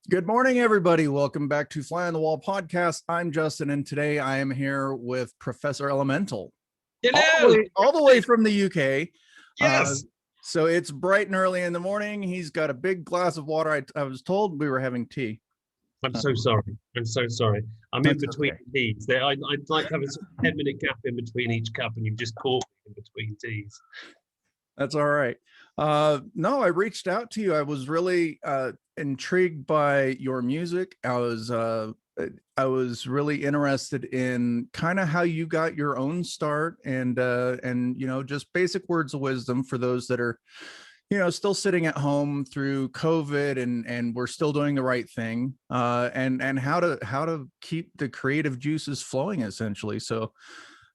Good morning, everybody. Welcome back to Fly on the Wall podcast. I'm Justin, and today I am here with Professor Elemental, Hello. all the way from the UK. Yes. So it's bright and early in the morning. He's got a big glass of water. I was told we were having tea. I'm so sorry. I'm so sorry. I'm in That's between okay. teas. I'd like to have a sort of 10-minute gap in between each cup, and you've just caught me in between teas. That's all right. No, I reached out to you. I was really intrigued by your music. I was really interested in kind of how you got your own start, and just basic words of wisdom for those that are still sitting at home through COVID, and we're still doing the right thing, and how to keep the creative juices flowing, essentially. So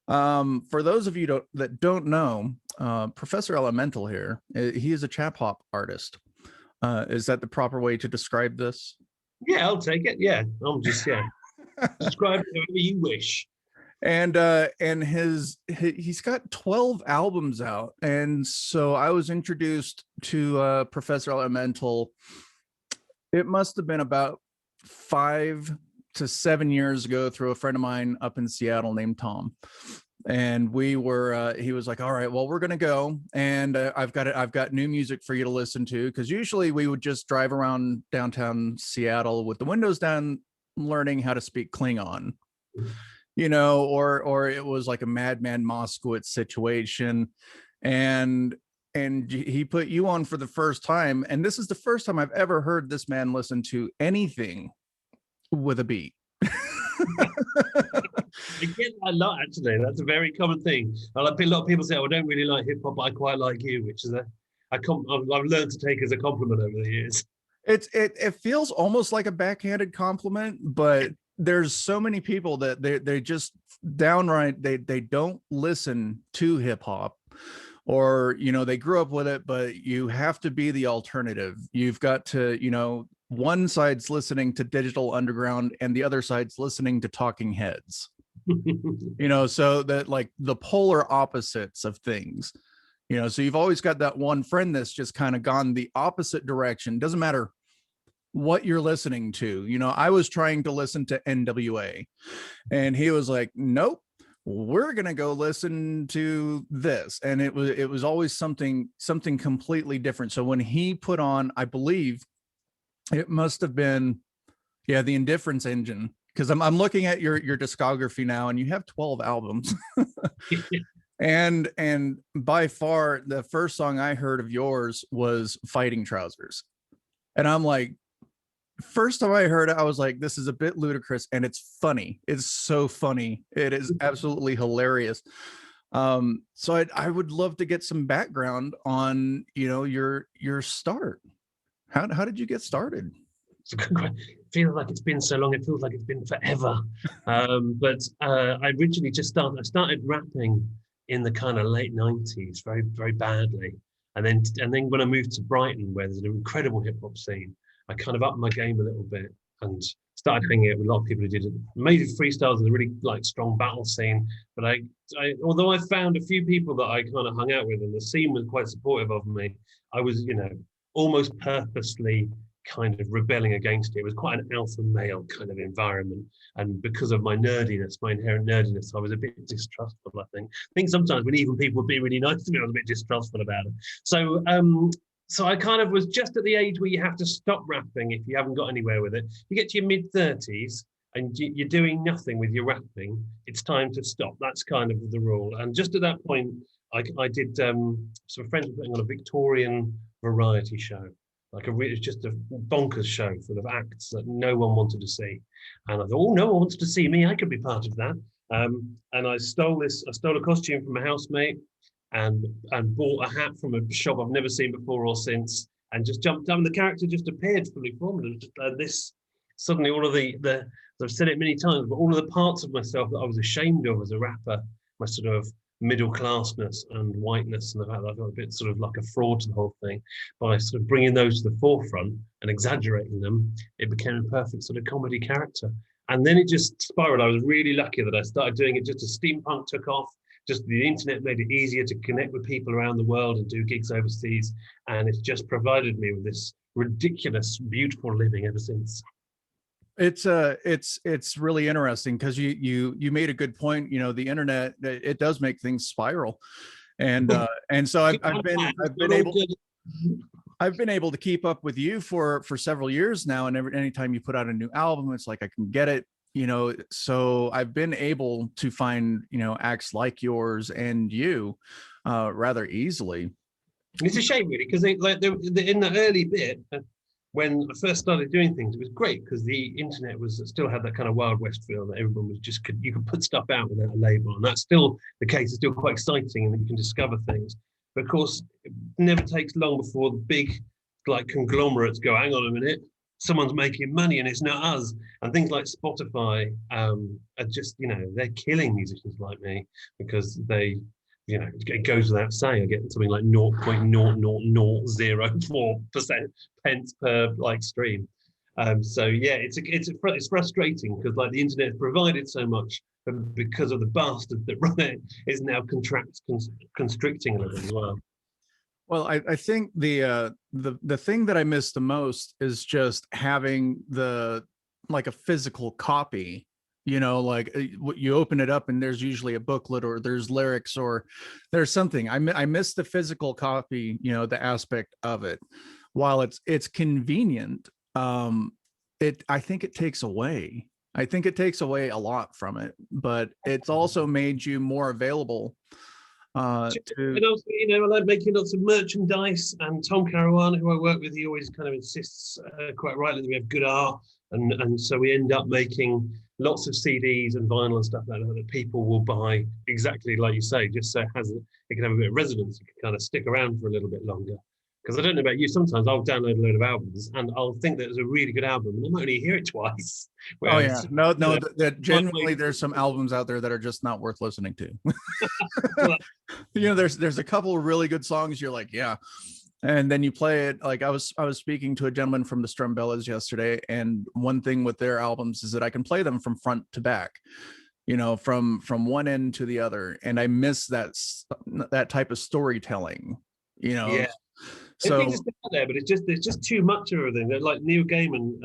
for those of you that don't know, Professor Elemental here, he is a chap hop artist. Is that the proper way to describe this? Yeah, I'll take it. Yeah, I'm just describe it however you wish. And he's got 12 albums out, and so I was introduced to Professor Elemental. It must have been about 5 to 7 years ago through a friend of mine up in Seattle named Tom. And he was like, all right, well, we're gonna go, and I've got new music for you to listen to, because usually we would just drive around downtown Seattle with the windows down, learning how to speak Klingon, or it was like a Madman Moskowitz situation. And he put you on for the first time, and this is the first time I've ever heard this man listen to anything with a beat. I get that a lot, actually. That's a very common thing. A lot of people say, "Oh, I don't really like hip hop, but I quite like you," which is I've learned to take as a compliment over the years. It feels almost like a backhanded compliment, but there's so many people that they just downright they don't listen to hip hop, or they grew up with it, but you have to be the alternative. You've got to, one side's listening to Digital Underground and the other side's listening to Talking Heads. So that, like, the polar opposites of things. So you've always got that one friend that's just kind of gone the opposite direction. Doesn't matter what you're listening to. I was trying to listen to NWA, and he was like, nope, we're gonna go listen to this. And it was always something completely different. So when he put on, I believe it must have been, the Indifference Engine, because I'm looking at your discography now, and you have 12 albums. And by far the first song I heard of yours was Fighting Trousers. And I'm like, first time I heard it, I was like, this is a bit ludicrous, and it's funny. It's so funny. It is absolutely hilarious. So I would love to get some background on, your start. How did you get started? It feels like it's been so long. It feels like it's been forever. But I originally I started rapping in the kind of late 90s, very, very badly. And then when I moved to Brighton, where there's an incredible hip hop scene, I kind of upped my game a little bit and started hanging out with a lot of people who did it. Made freestyles in a really strong battle scene. But I although I found a few people that I kind of hung out with, and the scene was quite supportive of me, I was, almost purposely kind of rebelling against it. It was quite an alpha male kind of environment, and because of my nerdiness, my inherent nerdiness, I was a bit distrustful. I think sometimes when even people would be really nice to me, I was a bit distrustful about it. So I kind of was just at the age where you have to stop rapping if you haven't got anywhere with it. You get to your mid-30s and you're doing nothing with your rapping, it's time to stop. That's kind of the rule. And just at that point, I did some friends were putting on a Victorian variety show. It's just a bonkers show full of acts that no one wanted to see. And I thought, oh, no one wants to see me. I could be part of that. And I stole a costume from a housemate and bought a hat from a shop I've never seen before or since, and just jumped down. The character just appeared fully formed. And suddenly all of the I've said it many times, but all of the parts of myself that I was ashamed of as a rapper, my sort of middle classness and whiteness, and the fact that I felt a bit sort of like a fraud to the whole thing, by sort of bringing those to the forefront and exaggerating them, it became a perfect sort of comedy character. And then it just spiraled. I was really lucky that I started doing it just as steampunk took off. Just the internet made it easier to connect with people around the world and do gigs overseas. And it's just provided me with this ridiculous, beautiful living ever since. It's really interesting because you made a good point. You know, the internet, it does make things spiral, and so I've been able to keep up with you for several years now, and anytime you put out a new album, it's like I can get it, you know. So I've been able to find, you know, acts like yours and you rather easily. It's a shame, really, because in the early bit, when I first started doing things, it was great because the internet still had that kind of Wild West feel that everyone was you could put stuff out without a label, and that's still the case. It's still quite exciting, and that you can discover things. But of course, it never takes long before the big, like, conglomerates go, hang on a minute, someone's making money and it's not us. And things like Spotify are just, you know, they're killing musicians like me because they, you know, it goes without saying, I get something like 0.00004% pence per like stream. So yeah, it's frustrating because like the internet has provided so much, but because of the bastards that run it, is now constricting a little as well. Well, I think the thing that I miss the most is just having like a physical copy. You know, like you open it up and there's usually a booklet or there's lyrics or there's something. I miss the physical copy, you know, the aspect of it. While it's convenient, I think it takes away. I think it takes away a lot from it, but it's also made you more available. And also, you know, I like making lots of merchandise. And Tom Caruana, who I work with, he always kind of insists quite rightly that we have good art, and so we end up making lots of CDs and vinyl and stuff like that that people will buy exactly like you say, just so it can have a bit of resonance. You can kind of stick around for a little bit longer. Because I don't know about you, sometimes I'll download a load of albums and I'll think that it's a really good album and I might only hear it twice. Whereas, oh yeah, no, that genuinely there's some albums out there that are just not worth listening to. You know, there's a couple of really good songs. You're like, yeah. And then you play it. Like I was speaking to a gentleman from the Strumbellas yesterday, and one thing with their albums is that I can play them from front to back, you know, from one end to the other. And I miss that type of storytelling, you know. Yeah. So it's out there, but there's just too much of everything. Like Neil Gaiman,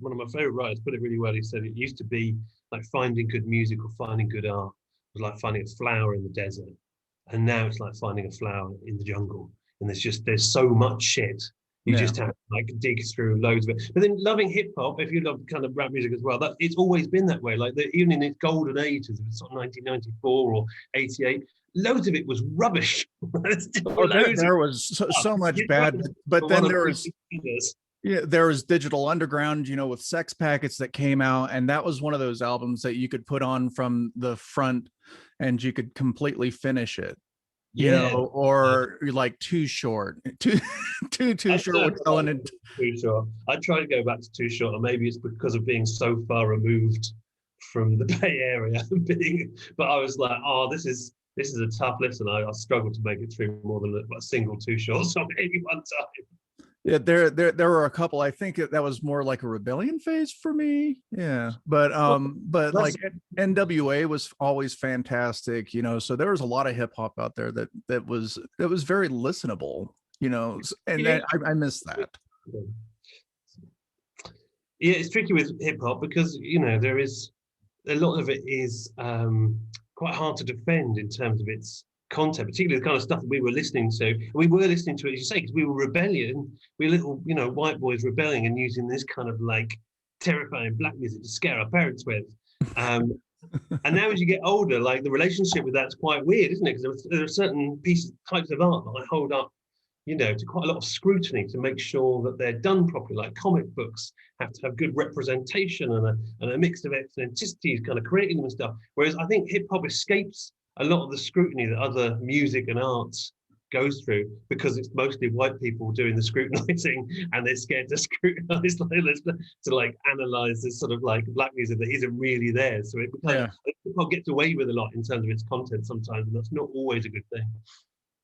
one of my favorite writers, put it really well. He said it used to be like finding good music or finding good art was like finding a flower in the desert, and now it's like finding a flower in the jungle. And there's so much shit. You just have to like dig through loads of it. But then loving hip hop, if you love kind of rap music as well, it's always been that way. Like even in its golden ages, sort of 1994 or 88. Loads of it was rubbish. There was so much bad, but then there was Digital Underground, you know, with Sex Packets that came out, and that was one of those albums that you could put on from the front and you could completely finish it. You know, or like Too Short, too short. Too Short. I try to go back to Too Short, and maybe it's because of being so far removed from the Bay Area. But I was like, oh, this is a tough listen. I struggled to make it through more than a single Too Short song any one time. Yeah, there were a couple. I think that was more like a rebellion phase for me. Yeah, but like NWA was always fantastic, you know. So there was a lot of hip hop out there that was very listenable, you know. And I miss that. Yeah, it's tricky with hip hop because, you know, there is a lot of it is quite hard to defend in terms of its content, particularly the kind of stuff that we were listening to. We were listening to it, as you say, because we were rebellion. We were little, you know, white boys rebelling and using this kind of like terrifying black music to scare our parents with. And now as you get older, like the relationship with that's quite weird, isn't it? Because there are certain types of art that I hold up, you know, to quite a lot of scrutiny to make sure that they're done properly. Like comic books have to have good representation and a mix of ethnicities kind of creating them and stuff. Whereas I think hip hop escapes a lot of the scrutiny that other music and arts goes through because it's mostly white people doing the scrutinizing and they're scared to scrutinize, to like analyze this sort of like black music that isn't really there. So it hip-hop gets away with a lot in terms of its content sometimes, and that's not always a good thing.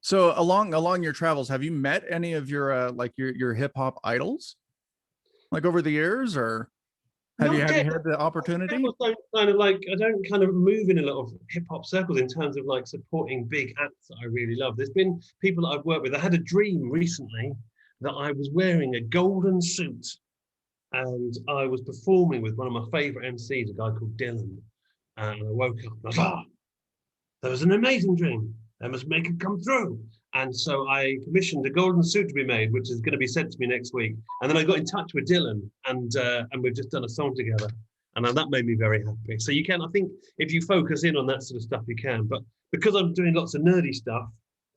So along your travels, have you met any of your like your hip hop idols, like over the years, or have you had the opportunity? I don't kind of move in a lot of hip hop circles in terms of like supporting big acts that I really love. There's been people that I've worked with. I had a dream recently that I was wearing a golden suit and I was performing with one of my favorite MCs, a guy called Dylan. And I woke up and I was like, oh, that was an amazing dream. I must make it come through. And so I commissioned a golden suit to be made, which is going to be sent to me next week. And then I got in touch with Dylan, and we've just done a song together. And that made me very happy. So you can, I think, if you focus in on that sort of stuff, you can. But because I'm doing lots of nerdy stuff,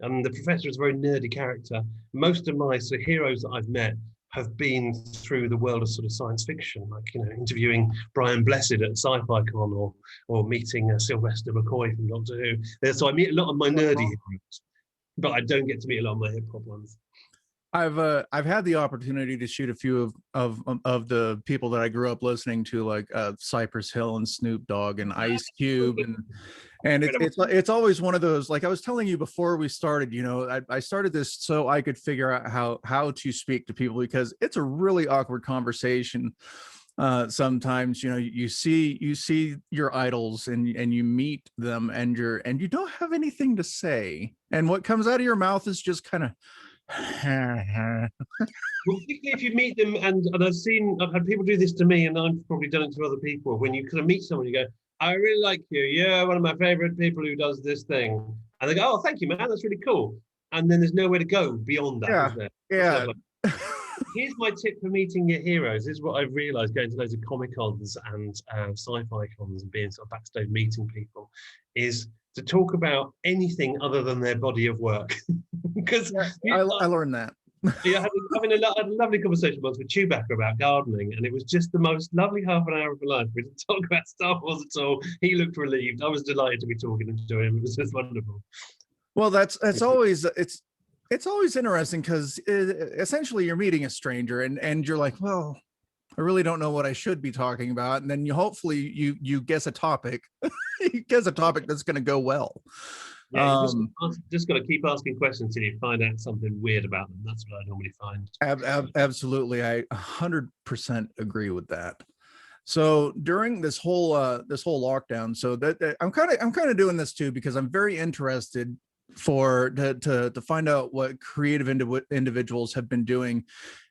and the professor is a very nerdy character, most of my sort of heroes that I've met have been through the world of sort of science fiction, like, you know, interviewing Brian Blessed at Sci-Fi Con, or meeting Sylvester McCoy from Doctor Who. So I meet a lot of my nerdy heroes, but I don't get to meet a lot of my hip hop ones. I've had the opportunity to shoot a few of the people that I grew up listening to, like Cypress Hill and Snoop Dogg and Ice Cube, and it's always one of those, like I was telling you before we started, you know, I started this so I could figure out how to speak to people, because it's a really awkward conversation. Sometimes, you know, you see your idols and you meet them and you don't have anything to say, and what comes out of your mouth is just kind of well, particularly if you meet them, and I've had people do this to me, and I've probably done it to other people. When you kind of meet someone, you go, I really like you. You're one of my favorite people who does this thing. And they go, oh, thank you, man. That's really cool. And then there's nowhere to go beyond that, is there? Yeah. Like, here's my tip for meeting your heroes. This is what I've realized going to loads of Comic Cons and sci-fi cons and being sort of backstage meeting people, is to talk about anything other than their body of work. Because I learned that. Yeah, having a lovely conversation once with Chewbacca about gardening, and it was just the most lovely half an hour of my life. We didn't talk about Star Wars at all. He looked relieved. I was delighted to be talking to him. It was just wonderful. Well, that's always it's always interesting, because essentially you're meeting a stranger and you're like, well, I really don't know what I should be talking about, and then hopefully you guess a topic. You guess a topic that's going to go well. Yeah, just got to keep asking questions until you find out something weird about them. That's what I normally find. Absolutely, I 100% agree with that. So during this whole lockdown, so that I'm kind of doing this too, because I'm very interested to find out what creative individuals have been doing,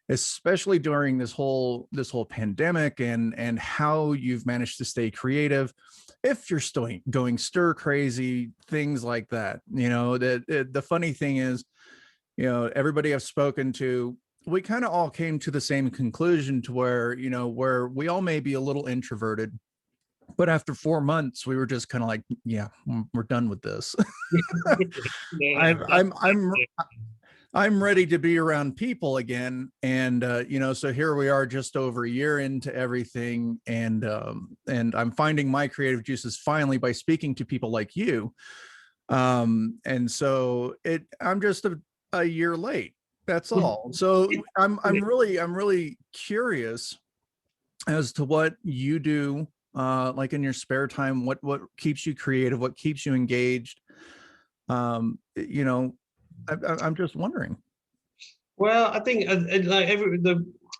especially during this whole pandemic, and how you've managed to stay creative, if you're still going stir crazy, things like that. You know, the funny thing is, you know, everybody I've spoken to, we kind of all came to the same conclusion, to where, you know, where we all may be a little introverted, but after 4 months, we were just kind of like, yeah, we're done with this. I'm ready to be around people again. And, you know, so here we are just over a year into everything. And I'm finding my creative juices finally by speaking to people like you. And so I'm just a year late. That's all. So I'm really curious as to what you do, like in your spare time, what keeps you creative, what keeps you engaged. You know, I'm just wondering. Well, I think like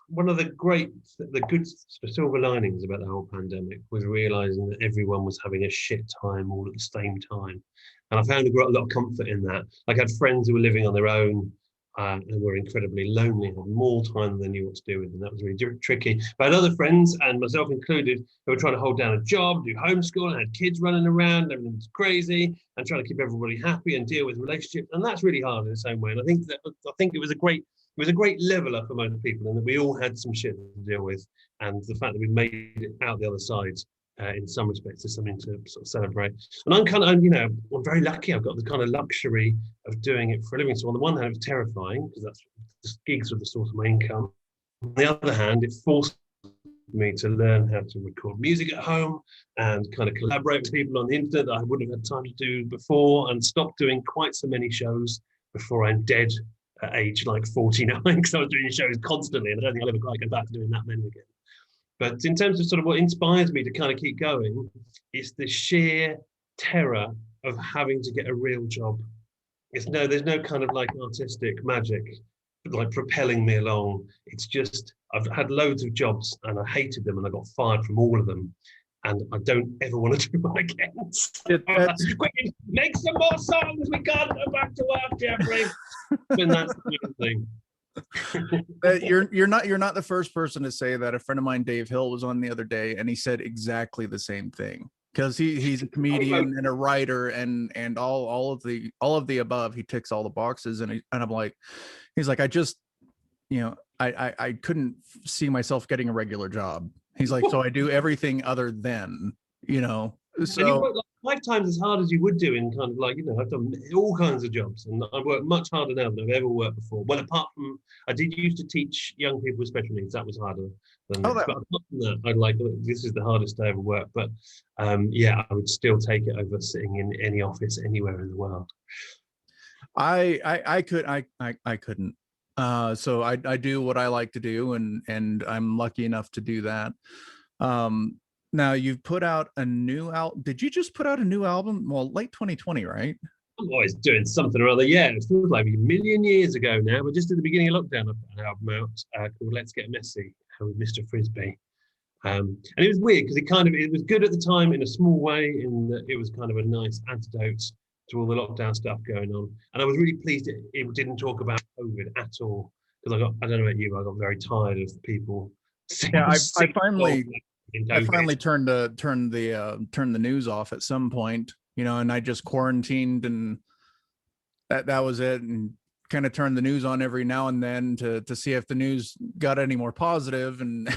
one of the good silver linings about the whole pandemic was realizing that everyone was having a shit time all at the same time, and I found a lot of comfort in that. Like, I had friends who were living on their own and were incredibly lonely, had more time than they knew what to do with, and that was really tricky. But I had other friends, and myself included, who were trying to hold down a job, do homeschool, and had kids running around, everything was crazy, and trying to keep everybody happy and deal with relationships, and that's really hard in its own way. And I think it was a great leveler for most people, and that we all had some shit to deal with, and the fact that we made it out the other side, in some respects, is something to sort of celebrate. And I'm very lucky. I've got the kind of luxury of doing it for a living. So on the one hand, it was terrifying, because that's gigs were the source of my income. On the other hand, it forced me to learn how to record music at home and kind of collaborate with people on the internet that I wouldn't have had time to do before, and stop doing quite so many shows before I'm dead at age like 49, because I was doing shows constantly, and I don't think I'll ever quite go back to doing that many again. But in terms of sort of what inspires me to kind of keep going, is the sheer terror of having to get a real job. There's no kind of like artistic magic like propelling me along. It's just, I've had loads of jobs and I hated them, and I got fired from all of them. And I don't ever want to do one again. Make some more songs. We can't go back to work, Jeffrey. And that's the thing. You're not the first person to say that. A friend of mine, Dave Hill, was on the other day, and he said exactly the same thing, because he's a comedian and a writer and all of the above. He ticks all the boxes, and I'm like, he's like, I just, I couldn't see myself getting a regular job. He's like, so I do everything other than, And you so work like 5 times as hard as you would do in kind of like, I've done all kinds of jobs, and I work much harder now than I've ever worked before. Well, apart from, I did used to teach young people with special needs. That was harder than this. But apart from that, I'd like, this is the hardest I ever worked. But yeah, I would still take it over sitting in any office anywhere in the world. I couldn't. So I do what I like to do, and I'm lucky enough to do that. Now you've put out a new album. Did you just put out a new album? Well, late 2020, right? I'm always doing something or other. Yeah, it feels like a million years ago now, but just at the beginning of lockdown, I put an album out called Let's Get Messy with Mr Frisbee. And it was weird because it was good at the time in a small way, in that it was kind of a nice antidote to all the lockdown stuff going on. And I was really pleased it didn't talk about COVID at all, because I don't know about you, but I got very tired of people. Yeah, I finally turned the news off at some point, and I just quarantined, and that was it, and kind of turned the news on every now and then to see if the news got any more positive, and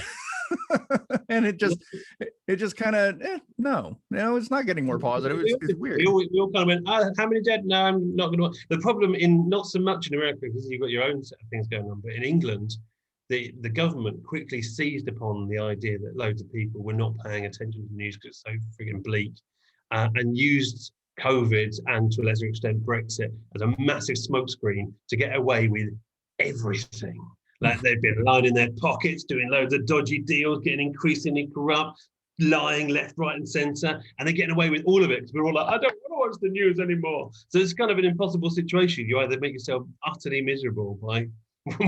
and it just kind of no, it's not getting more positive. It's weird. We all kind of went, how many dead? No, I'm not going to. The problem not so much in America, because you've got your own set of things going on, but in England, the government quickly seized upon the idea that loads of people were not paying attention to the news because it's so frigging bleak, and used COVID and to a lesser extent Brexit as a massive smokescreen to get away with everything. Like, they've been lining their pockets, doing loads of dodgy deals, getting increasingly corrupt, lying left, right, and centre, and they're getting away with all of it because we're all like, I don't want to watch the news anymore. So it's kind of an impossible situation. You either make yourself utterly miserable by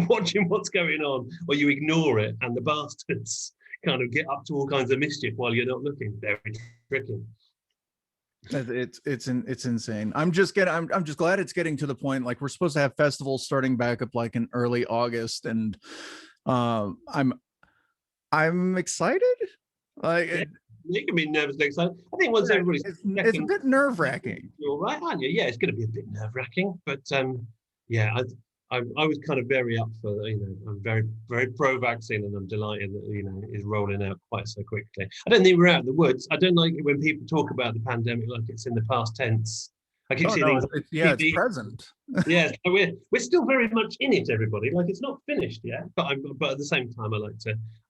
watching what's going on, or you ignore it, and the bastards kind of get up to all kinds of mischief while you're not looking. Very tricky. It's insane. I'm just glad it's getting to the point, like, we're supposed to have festivals starting back up like in early August, and I'm excited. Like, yeah, you can be nervously excited. I think once everybody's it's a bit nerve-wracking. You're right, aren't you? Yeah, it's going to be a bit nerve-wracking, but yeah, I was kind of very up for, I'm very, very pro-vaccine, and I'm delighted that, it's rolling out quite so quickly. I don't think we're out of the woods. I don't like it when people talk about the pandemic like it's in the past tense. I keep seeing things. It's present. Yeah, we're still very much in it, everybody. Like, it's not finished yet, but at the same time, I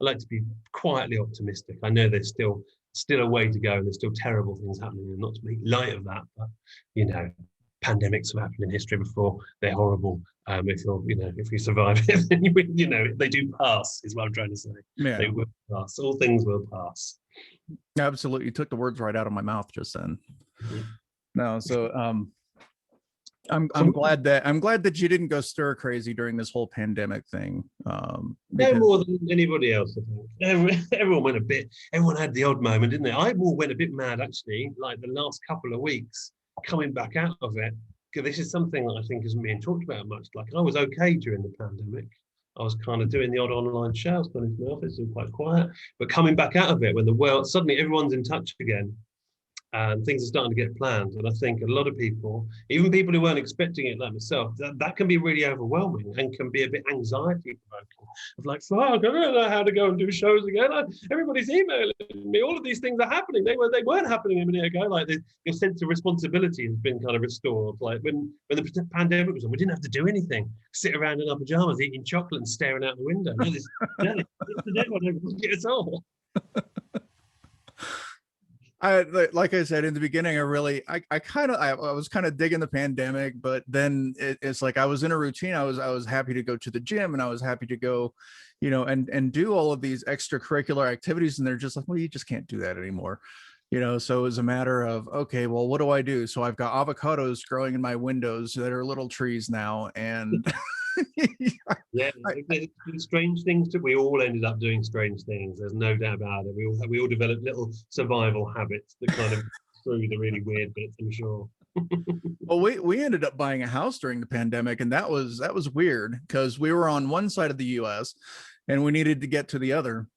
like to be quietly optimistic. I know there's still a way to go, and there's still terrible things happening, and not to make light of that, but pandemics have happened in history before. They're horrible. If you survive it, then they do pass, is what I'm trying to say. Yeah. They will pass. All things will pass. Absolutely. You took the words right out of my mouth just then. Mm-hmm. No, so I'm glad that you didn't go stir crazy during this whole pandemic thing. No more than anybody else, I think. Everyone had the odd moment, didn't they? I more went a bit mad, actually, like the last couple of weeks, coming back out of it, because this is something that I think isn't being talked about much. Like, I was okay during the pandemic. I was kind of doing the odd online shows, going into my office, and quite quiet. But coming back out of it, when the world, suddenly everyone's in touch again, and things are starting to get planned. And I think a lot of people, even people who weren't expecting it, like myself, that can be really overwhelming and can be a bit anxiety provoking. Of like, fuck, I don't know how to go and do shows again. Everybody's emailing me. All of these things are happening. They weren't happening a minute ago. Like, your sense of responsibility has been kind of restored. Like, when the pandemic was on, we didn't have to do anything. Sit around in our pajamas, eating chocolate and staring out the window. No, this get us all. Like I said in the beginning, I was kind of digging the pandemic, but then it's like I was in a routine. I was happy to go to the gym, and I was happy to go, and do all of these extracurricular activities. And they're just like, well, you just can't do that anymore. So it was a matter of, okay, well, what do I do? So I've got avocados growing in my windows that are little trees now, and yeah, strange things. We all ended up doing strange things. There's no doubt about it. We all developed little survival habits that kind of through the really weird bits, I'm sure. Well, we ended up buying a house during the pandemic, and that was weird because we were on one side of the US and we needed to get to the other.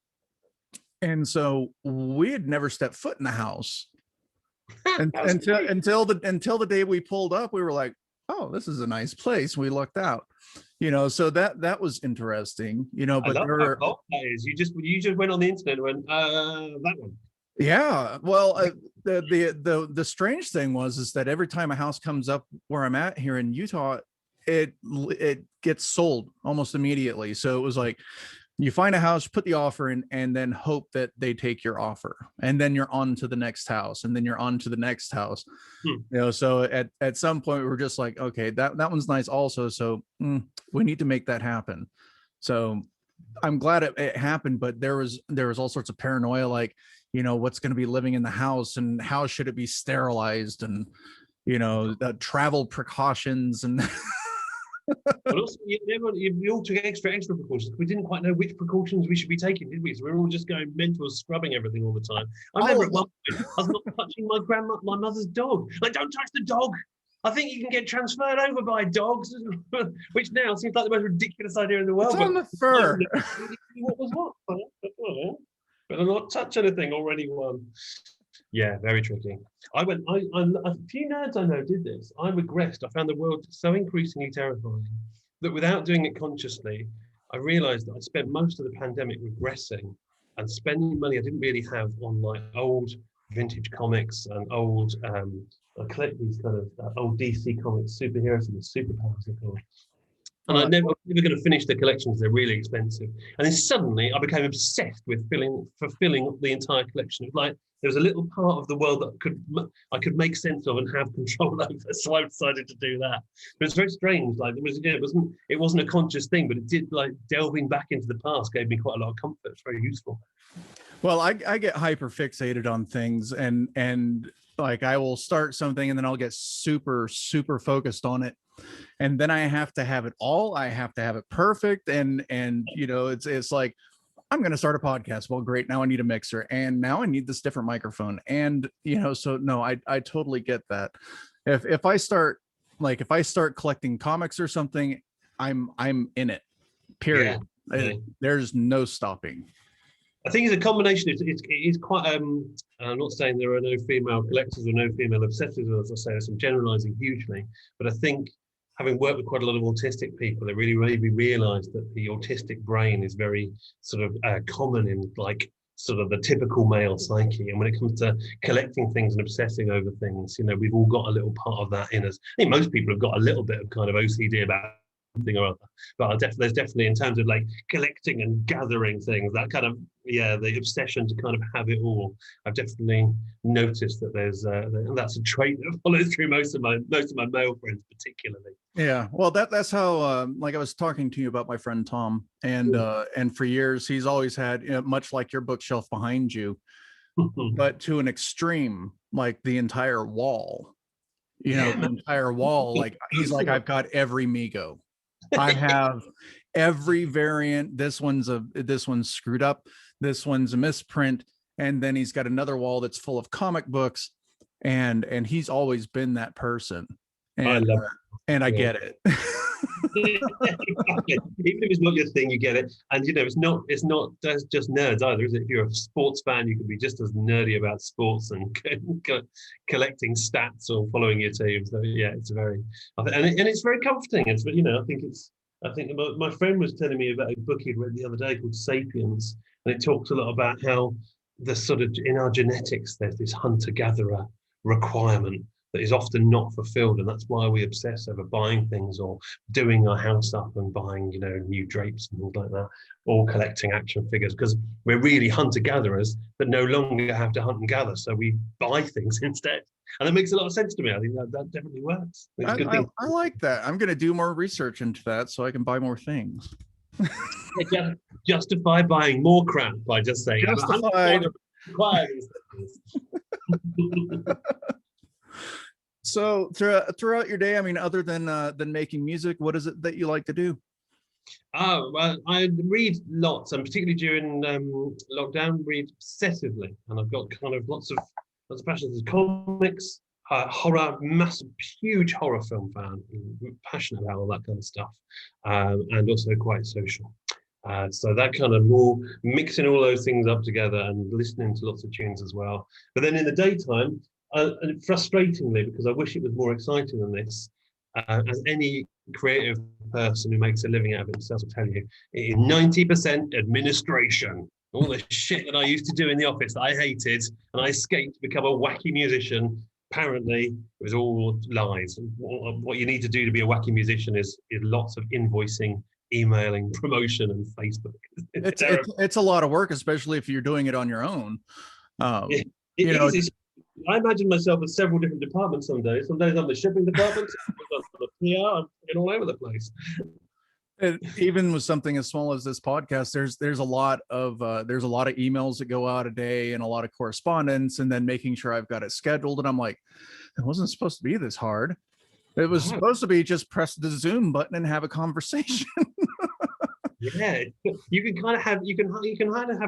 And so we had never stepped foot in the house. And until the day we pulled up, we were like, oh, this is a nice place. We looked out, so that was interesting, I but love there how were, cold that is. You just went on the internet and went, that one. yeah. Well, the strange thing is that every time a house comes up where I'm at here in Utah, it gets sold almost immediately. So it was like, you find a house, put the offer in, and then hope that they take your offer, and then you're on to the next house, and then you're on to the next house. So at some point we were just like, okay, that one's nice also, so we need to make that happen. So I'm glad it happened, but there was all sorts of paranoia, like, what's going to be living in the house, and how should it be sterilized, and the travel precautions, and But also, we all took extra precautions. We didn't quite know which precautions we should be taking, did we? So we were all just going mental, scrubbing everything all the time. I remember at one point, I was not touching my mother's dog. Like, don't touch the dog. I think you can get transferred over by dogs, which now seems like the most ridiculous idea in the world. It's on the fur. What was what? Better not touch anything. Already won. Yeah, very tricky. A few nerds I know did this. I regressed. I found the world so increasingly terrifying that without doing it consciously, I realized that I spent most of the pandemic regressing and spending money I didn't really have on like old vintage comics and old, I collect these kind of old DC comics, superheroes and the superpowers they're called. And I was never going to finish the collections. They're really expensive. And then suddenly I became obsessed with fulfilling the entire collection. It was like there was a little part of the world that I could make sense of and have control over. So I decided to do that. But it's very strange. Like it wasn't a conscious thing, but it did, like, delving back into the past gave me quite a lot of comfort. It's very useful. Well, I get hyper fixated on things, and like I will start something and then I'll get super focused on it, and then I have to have it all. I have to have it perfect, and it's like, I'm going to start a podcast. Well, great. Now I need a mixer, and now I need this different microphone, and so no, I totally get that. If I start collecting comics or something, I'm in it. Period. Yeah. There's no stopping. I think it's a combination. It is quite. I'm not saying there are no female collectors or no female obsessives, as I say, I'm generalising hugely. But I think, having worked with quite a lot of autistic people, it really made me realise that the autistic brain is very sort of common in, like, sort of the typical male psyche. And when it comes to collecting things and obsessing over things, we've all got a little part of that in us. I think most people have got a little bit of kind of OCD about something or other, but there's definitely, in terms of like collecting and gathering things, that kind of, the obsession to kind of have it all. I've definitely noticed that that's a trait that follows through most of my male friends, particularly. Yeah, well, that's how, like I was talking to you about my friend Tom, and for years he's always had, much like your bookshelf behind you, but to an extreme, like the entire wall. The entire wall. Like, he's like, I've got every Mego. I have every variant. This one's screwed up. This one's a misprint. And then he's got another wall that's full of comic books. And he's always been that person. And I get it. Even if it's not your thing, you get it. And it's not just nerds either, is it? If you're a sports fan, you can be just as nerdy about sports and collecting stats or following your team. So yeah, it's very, and it's very comforting. It's, I think my friend was telling me about a book he'd read the other day called Sapiens, and it talks a lot about how the sort of, in our genetics, there's this hunter-gatherer requirement that is often not fulfilled, and that's why we obsess over buying things or doing our house up and buying, new drapes and things like that, or collecting action figures, because we're really hunter-gatherers that no longer have to hunt and gather, so we buy things instead. And that makes a lot of sense to me. I think that definitely works. I like that. I'm going to do more research into that so I can buy more things. Justify buying more crap by just saying, justified. So throughout your day, I mean, other than making music, what is it that you like to do? Oh, well, I read lots, and particularly during lockdown, read obsessively. And I've got kind of lots of passions. Comics, horror, massive, huge horror film fan, passionate about all that kind of stuff, and also quite social. So that kind of more mixing all those things up together and listening to lots of tunes as well. But then in the daytime, and frustratingly, because I wish it was more exciting than this, as any creative person who makes a living out of it themselves will tell you, it is 90% administration. All the shit that I used to do in the office that I hated, and I escaped to become a wacky musician. Apparently, it was all lies. What you need to do to be a wacky musician is lots of invoicing, emailing, promotion, and Facebook. It's a lot of work, especially if you're doing it on your own. It You know, is. I imagine myself in several different departments some days. Some days I'm the shipping department, some days I'm the PR, I'm all over the place. even with something as small as this podcast, there's a lot of emails that go out a day and a lot of correspondence, and then making sure I've got it scheduled. And I'm like, it wasn't supposed to be this hard. It was supposed to be just press the Zoom button and have a conversation. Yeah, you can kind of have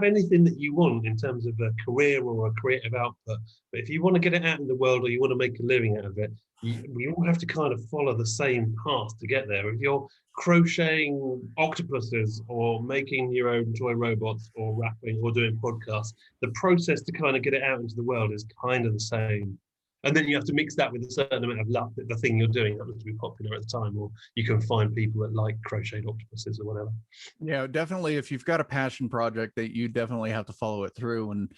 anything that you want in terms of a career or a creative output. But if you want to get it out in the world or you want to make a living out of it, we all have to kind of follow the same path to get there. If you're crocheting octopuses or making your own toy robots or rapping or doing podcasts, the process to kind of get it out into the world is kind of the same. And then you have to mix that with a certain amount of luck that the thing you're doing happens to be popular at the time, or you can find people that like crocheted octopuses or whatever. Yeah, definitely. If you've got a passion project, that you definitely have to follow it through. And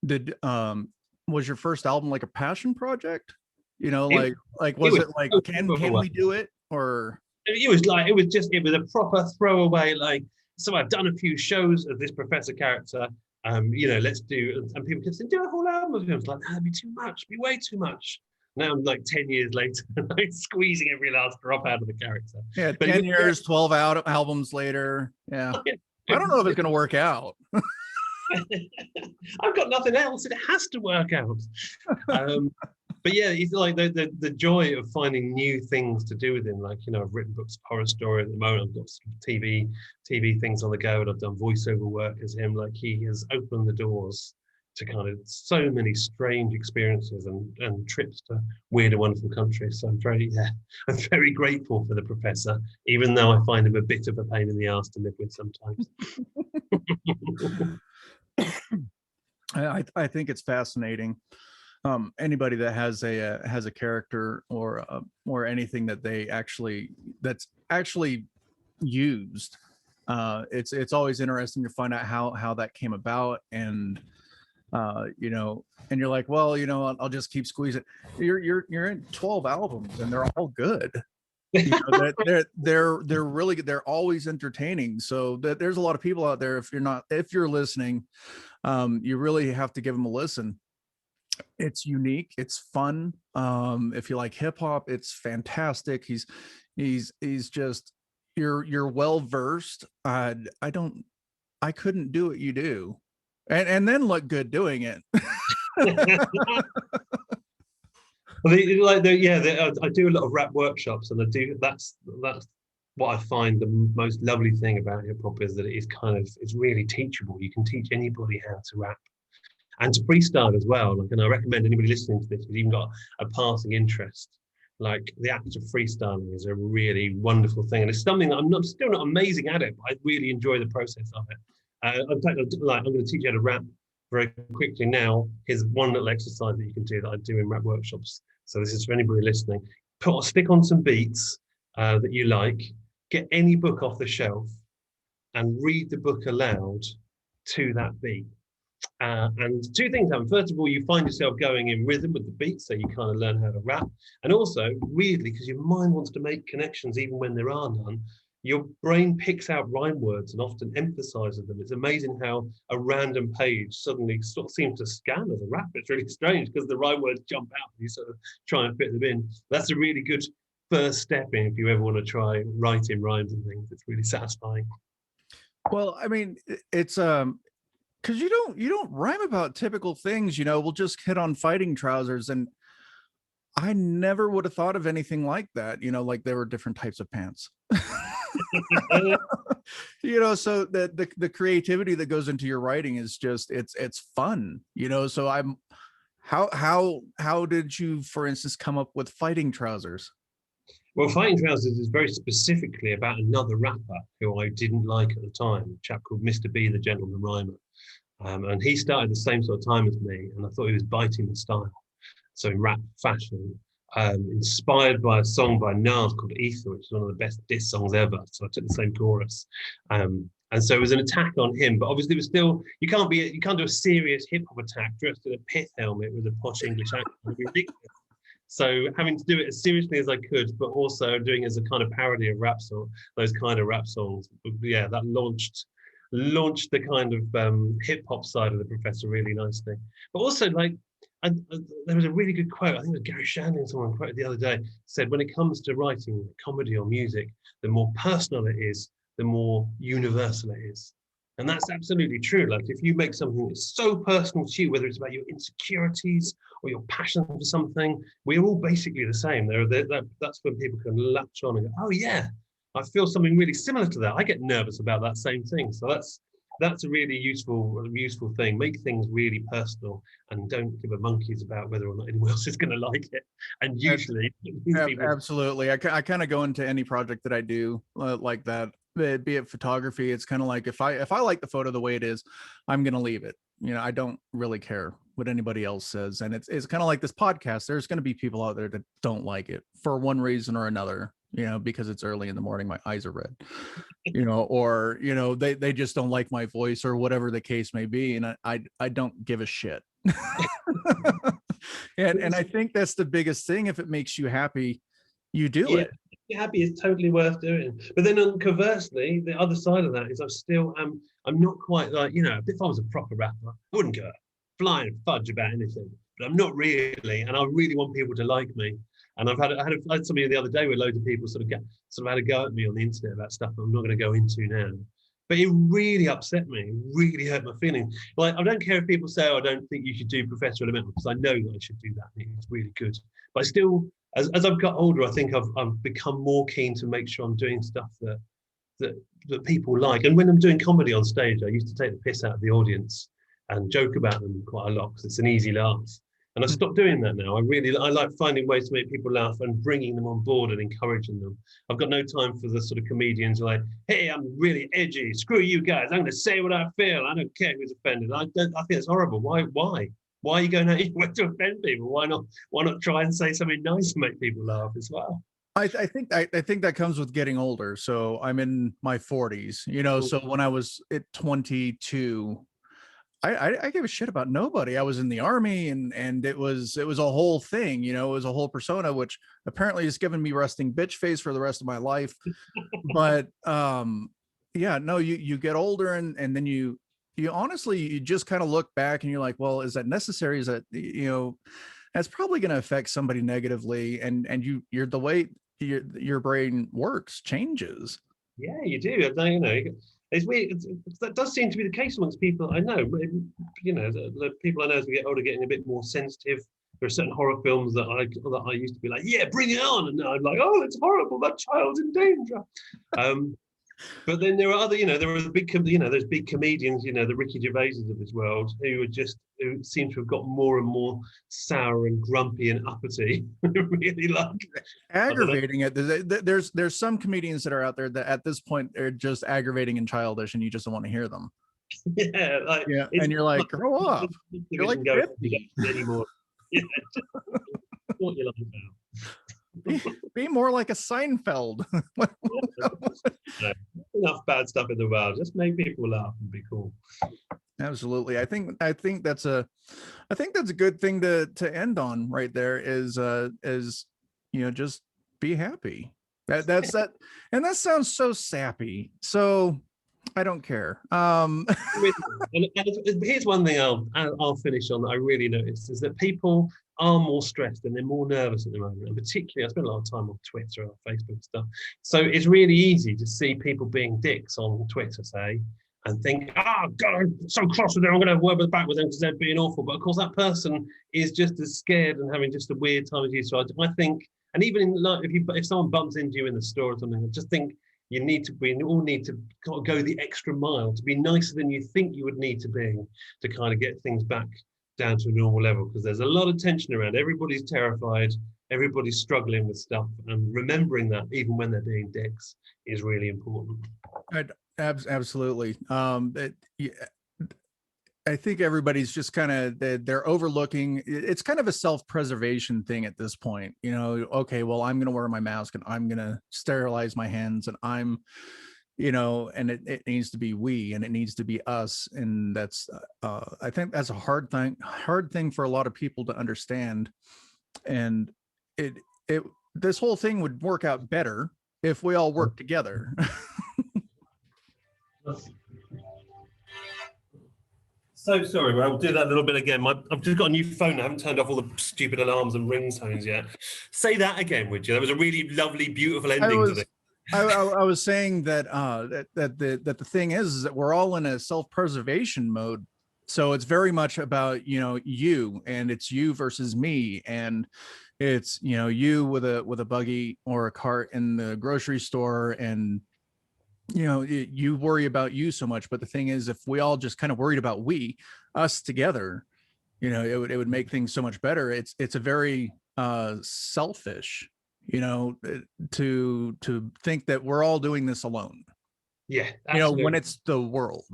did was your first album like a passion project? You know, was it like can we do it? Or it was a proper throwaway, like, so I've done a few shows of this professor character. Let's do, and people can say, do a whole album of him. It's like, that'd be too much, be way too much. Now I'm like 10 years later, like squeezing every last drop out of the character. Yeah, but 10 years, 12 albums later. Yeah. I don't know if it's going to work out. I've got nothing else. It has to work out. But yeah, it's like the joy of finding new things to do with him. Like, I've written books of horror story at the moment. I've got some TV things on the go, and I've done voiceover work as him. Like, he has opened the doors to kind of so many strange experiences and trips to weird and wonderful countries. So I'm very grateful for the professor, even though I find him a bit of a pain in the ass to live with sometimes. I think it's fascinating. Anybody that has a character or anything that's actually used, it's always interesting to find out how that came about. And and you're like, well, I'll just keep squeezing. You're in 12 albums and they're all good. They're really good. They're always entertaining. So there's a lot of people out there. If you're listening, you really have to give them a listen. It's unique. It's fun. If you like hip hop, it's fantastic. He's just, you're well versed. I couldn't do what you do, and then look good doing it. Well, I do a lot of rap workshops, and that's what I find the most lovely thing about hip hop is that it's really teachable. You can teach anybody how to rap and to freestyle as well. Like, and I recommend anybody listening to this who's even got a passing interest, like, the act of freestyling is a really wonderful thing, and it's something that I'm still not amazing at it, but I really enjoy the process of it. In fact, I'm going to teach you how to rap very quickly now. Here's one little exercise that you can do that I do in rap workshops. So this is for anybody listening. Stick on some beats that you like, get any book off the shelf, and read the book aloud to that beat. And two things happen. First of all, you find yourself going in rhythm with the beat, so you kind of learn how to rap. And also, weirdly, because your mind wants to make connections even when there are none, your brain picks out rhyme words and often emphasizes them. It's amazing how a random page suddenly sort of seems to scan as a rap. It's really strange because the rhyme words jump out and you sort of try and fit them in. That's a really good first step in if you ever want to try writing rhymes and things. It's really satisfying. Well, I mean, it's because you don't rhyme about typical things. We'll just hit on fighting trousers, and I never would have thought of anything like that. Like there were different types of pants. So the creativity that goes into your writing is just it's fun. So How did you, for instance, come up with fighting trousers? Well, Fighting Trousers is very specifically about another rapper who I didn't like at the time, a chap called Mr B, the Gentleman Rhymer. And he started the same sort of time as me, and I thought he was biting the style. So in rap fashion, inspired by a song by Nas called Ether, which is one of the best diss songs ever. So I took the same chorus. And so it was an attack on him, but obviously it was still, you can't do a serious hip hop attack dressed in a pith helmet with a posh English accent. It'd be ridiculous. So having to do it as seriously as I could, but also doing it as a kind of parody of rap song, those kind of rap songs. Yeah, that launched the kind of hip hop side of the Professor really nicely. But also like, there was a really good quote. I think it was Gary Shandling, someone quoted the other day, said, when it comes to writing comedy or music, the more personal it is, the more universal it is. And that's absolutely true. Like if you make something that's so personal to you, whether it's about your insecurities or your passion for something, we're all basically the same. That's when people can latch on and go, oh yeah, I feel something really similar to that. I get nervous about that same thing. So that's a really useful thing. Make things really personal and don't give a monkeys about whether or not anyone else is going to like it. And usually, Absolutely, I kind of go into any project that I do like that. Be it photography, it's kind of like if I like the photo the way it is, I'm gonna leave it. I don't really care what anybody else says. And it's kind of like this podcast. There's going to be people out there that don't like it for one reason or another, because it's early in the morning, my eyes are red, or they just don't like my voice or whatever the case may be, and I don't give a shit. and I think that's the biggest thing. If it makes you happy, you do it. Happy is totally worth doing. But then conversely, the other side of that is I'm not quite like, if I was a proper rapper, I wouldn't go flying fudge about anything, but I'm not really, and I really want people to like me. And I had somebody the other day where loads of people sort of had a go at me on the internet about stuff that I'm not going to go into now. But it really upset me, it really hurt my feelings. Like, I don't care if people say, I don't think you should do Professor Elemental, because I know that I should do that. It's really good. But I still, as I've got older, I think I've become more keen to make sure I'm doing stuff that people like. And when I'm doing comedy on stage, I used to take the piss out of the audience and joke about them quite a lot because it's an easy laugh. And I've stopped doing that now. I like finding ways to make people laugh and bringing them on board and encouraging them. I've got no time for the sort of comedians who are like, hey, I'm really edgy. Screw you guys. I'm going to say what I feel. I don't care who's offended. I think it's horrible. Why? Why are you going out your way to offend people? Why not try and say something nice and make people laugh as well? I think that comes with getting older. So I'm in my 40s, so when I was at 22, I gave a shit about nobody. I was in the army, and it was a whole thing, it was a whole persona, which apparently has given me resting bitch face for the rest of my life. But yeah, no, you get older, and then you honestly, you just kind of look back and you're like, well, is that necessary? Is that, that's probably going to affect somebody negatively, and you're the way your brain works changes. Yeah, you do. It's weird. That does seem to be the case amongst people I know. The people I know as we get older, getting a bit more sensitive. There are certain horror films that I used to be like, yeah, bring it on, and now I'm like, oh, it's horrible. That child's in danger. But then there are other, there are those big comedians, the Ricky Gervaises of this world, who seem to have got more and more sour and grumpy and uppity. Really like aggravating it. There's some comedians that are out there that at this point are just aggravating and childish, and you just don't want to hear them. Yeah, and you're like, grow up. You're like 50 anymore. Yeah, what you like about. Be more like a Seinfeld. Enough bad stuff in the world. Just make people laugh and be cool. Absolutely. I think that's a good thing to end on right there is just be happy. That's that. And that sounds so sappy. So I don't care. And here's one thing I'll finish on that I really noticed is that people are more stressed and they're more nervous at the moment. And particularly, I spend a lot of time on Twitter or Facebook and stuff. So it's really easy to see people being dicks on Twitter, say, and think, oh, God, I'm so cross with them. I'm going to have a word back with them because they're being awful. But of course, that person is just as scared and having just a weird time as you. So I think, and even in like, if someone bumps into you in the store or something, I just think we all need to go the extra mile to be nicer than you think you would need to be to kind of get things back down to a normal level, because there's a lot of tension around. Everybody's terrified, everybody's struggling with stuff, and remembering that even when they're being dicks is really important. Absolutely. I think everybody's just kind of they're overlooking. It's kind of a self-preservation thing at this point. You know, okay, well, I'm going to wear my mask and I'm going to sterilize my hands, and I'm, you know, and it needs to be we, and it needs to be us, and that's I think that's a hard thing for a lot of people to understand. And it this whole thing would work out better if we all work together. So sorry, but I'll do that a little bit again. I've just got a new phone. I haven't turned off all the stupid alarms and ringtones yet. Say that again, would you? That was a really lovely, beautiful ending to this. I was saying that that the thing is that we're all in a self-preservation mode. So it's very much about, you know, you, and it's you versus me, and it's, you know, you with a buggy or a cart in the grocery store, and you know, you worry about you so much. But the thing is, if we all just kind of worried about us together, you know, it would make things so much better. It's a very selfish, you know, to think that we're all doing this alone. Yeah, absolutely. You know, when it's the world.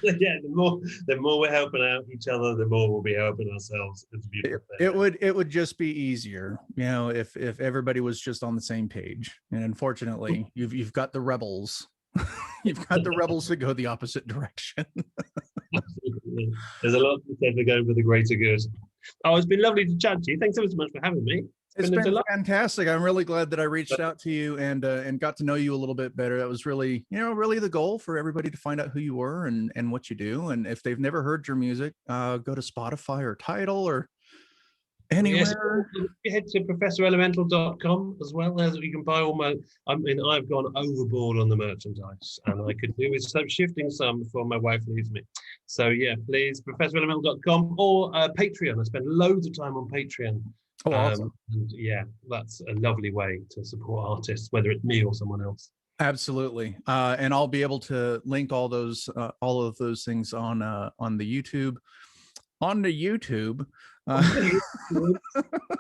Yeah, the more we're helping out each other, the more we'll be helping ourselves. It's beautiful. It would just be easier, you know, if everybody was just on the same page. And unfortunately, you've got the rebels. You've got the rebels that go the opposite direction. Absolutely. There's a lot to say for going for the greater good. Oh, it's been lovely to chat to you. Thanks so much for having me. It's been fantastic. I'm really glad that I reached out to you and got to know you a little bit better. That was really, you know, really the goal, for everybody to find out who you were and what you do. And if they've never heard your music, go to Spotify or Tidal or anywhere. Yes, head to professorelemental.com as well. As you can buy all my, I mean, I've gone overboard on the merchandise, and I could do with some shifting some before my wife leaves me. So yeah, please, professorelemental.com or Patreon. I spend loads of time on Patreon. Oh, awesome. And yeah, that's a lovely way to support artists, whether it's me or someone else. Absolutely. And I'll be able to link all of those things on the YouTube. On the YouTube. The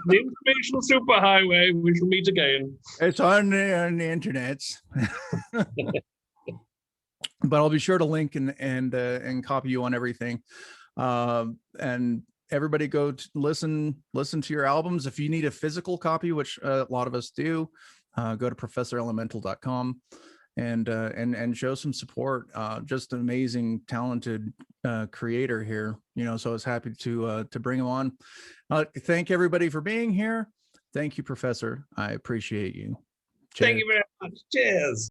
informational superhighway, we shall meet again. It's on the internet. But I'll be sure to link and copy you on everything. And everybody go to listen to your albums. If you need a physical copy, which a lot of us do, go to professorelemental.com and show some support. Just an amazing, talented creator here, you know, so I was happy to bring him on. Thank everybody for being here. Thank you, Professor. I appreciate you. Cheers. Thank you very much. Cheers.